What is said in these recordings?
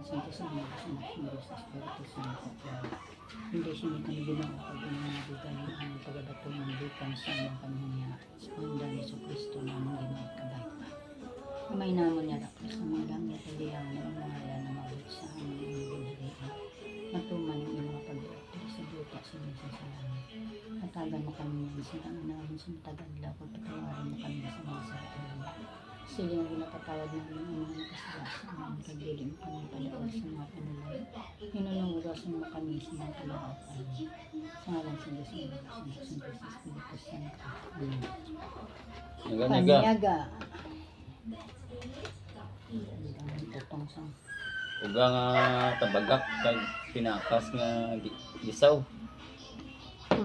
Santo Sama, Santo sa Espiritu Santo. Hindi siya kami ginawa pag pinanabigay ang pagdato ng bukang sa mga kanya sa pandan ni Kristo namin ginawa kadagpa. Kamay namon niya tapos sa mga langit at diyan ng mga yan na mabit sa aming binharian. Matuman ang mga pagdato sa buta sa minsan sa langit. Matagan mo kami yan sa namin sa matagadlaw kung patawarin mo kami sa mga sarili. Sige na ginapatawad namin ang mga nakasala sa aming pagdilim kami palawas sa mga panulay. Hinulungudo sa mga kami sa mga kalahatan. Sa ngalan sa Diyos ng mga Santo sa Espiritu Santo. Amen. Paniyaga. Uga nga tabagak kag pinakas nga gisaw.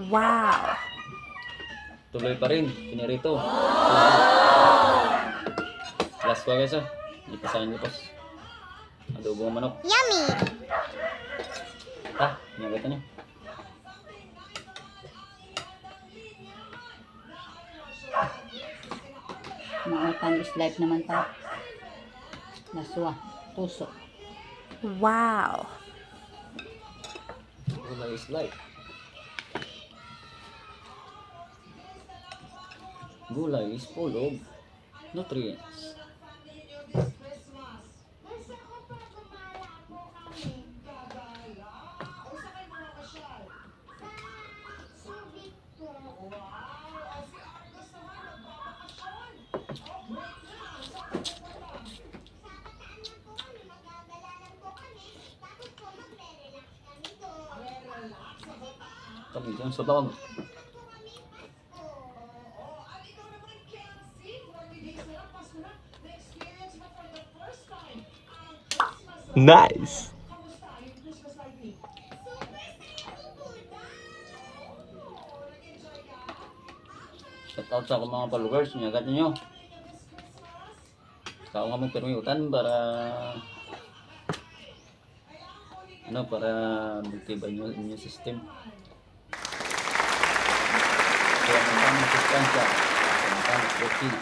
Wow! Tuloy pa rin, pinirito. Last wa guys ipasahin ko pas. Adobo ng manok. Yummy! Ha, nagata niyo. Mga pandis life naman ta. Naswa, tuso. Wow! Gulay is life. Gulay is full of nutrients. Kami dyan sa bawang. Nice. Shout out sa akong mga followers, nyagat ninyo. Kao nga mong permiutan para para magtibay nyo inyong system. Kaya ang sustansya, ang protein.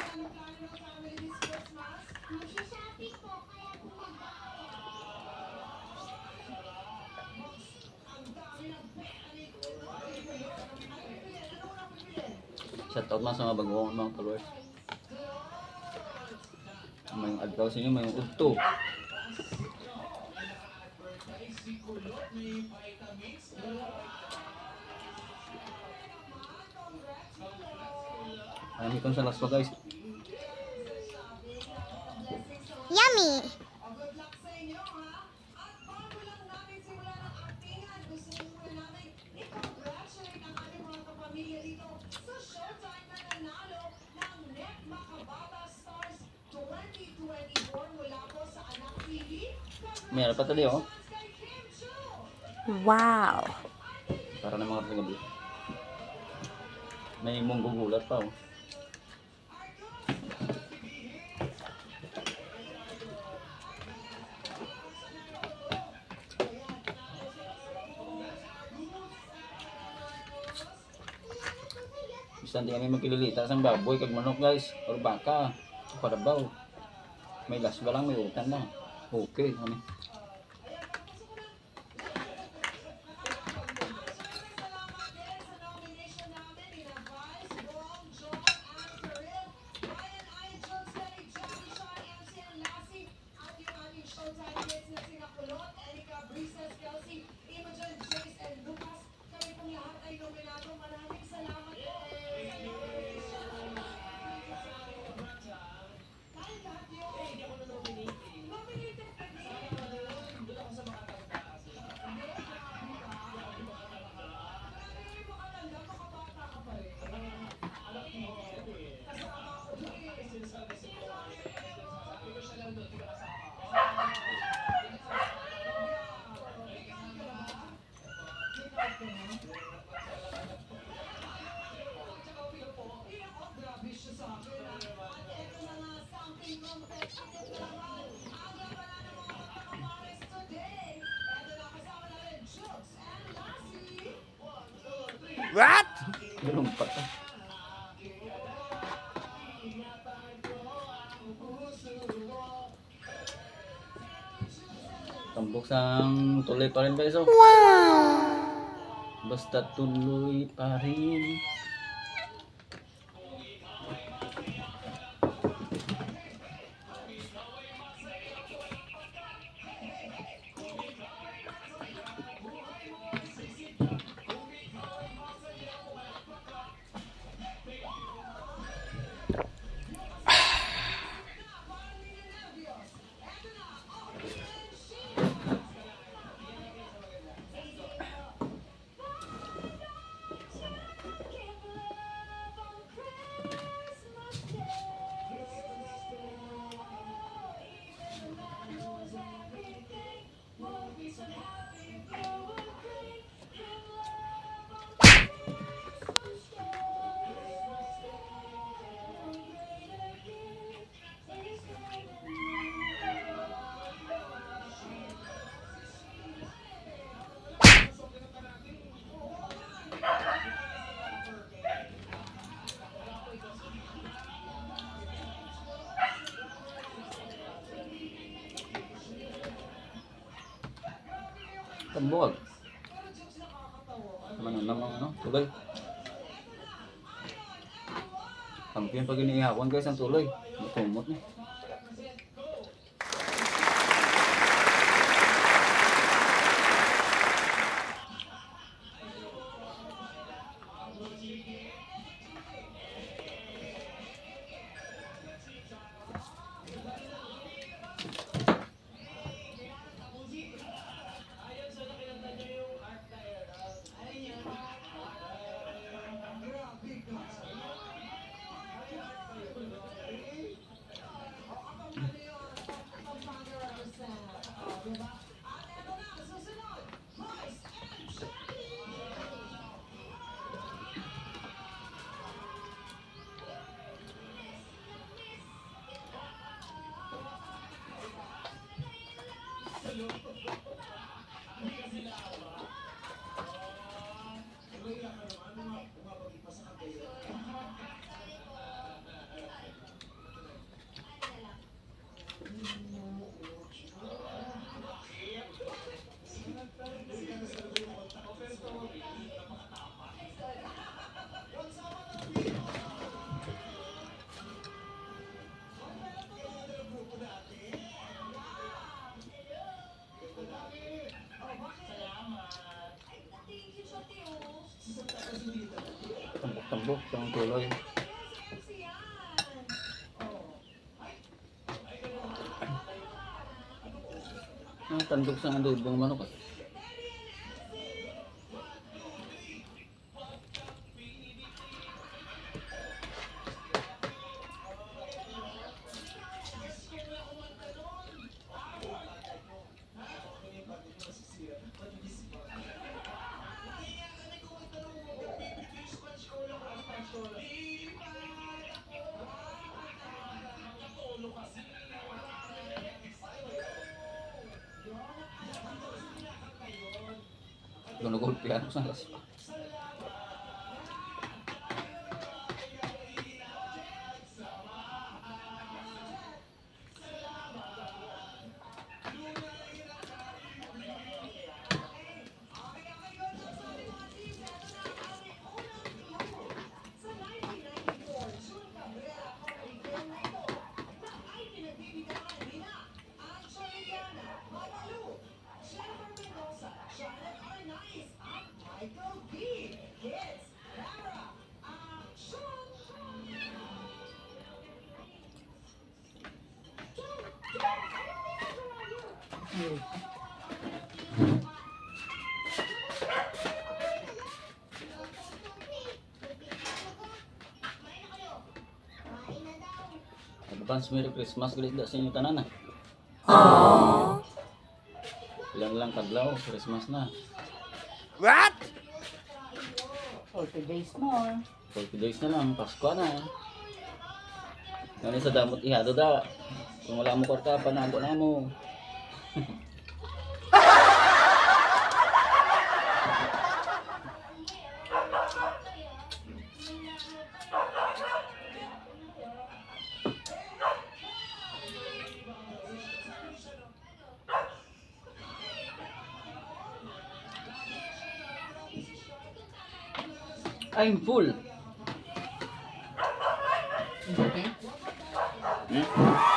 Shout out man sa mga bagong mga followers. May adlaw sa inyo, may udto. Kami kung sa last pa guys. Yummy! Meron pa tali oh. Wow! Para na mga gabi. May munggo gulat pa oh. Bisan di kami magkililita sa baboy kag manok guys or baka para baw. May laswa lang, may utan lang. Okay kami. What? Ganun pa ka. Tambok sang tuloy pa rin guys. Oh. Wow. Basta tuloy pa rin. Tambok. Ano naman ano? Tuloy. Kampiyon pag iniihakon guys ang tuloy. Matumot na. Tambok ang tuloy. Tandok sa adobong manok. Gunugulpihan ko sa las. Advance Merry Christmas guys sa inyo tanan. Ilang lang kadlaw, Christmas na. What? 40 days more. 40 days na lang, Pasko na. Ngani sa damot ihado da. Kung wala mo kwarta, panago na mo. I'm full. Okay? Hmm?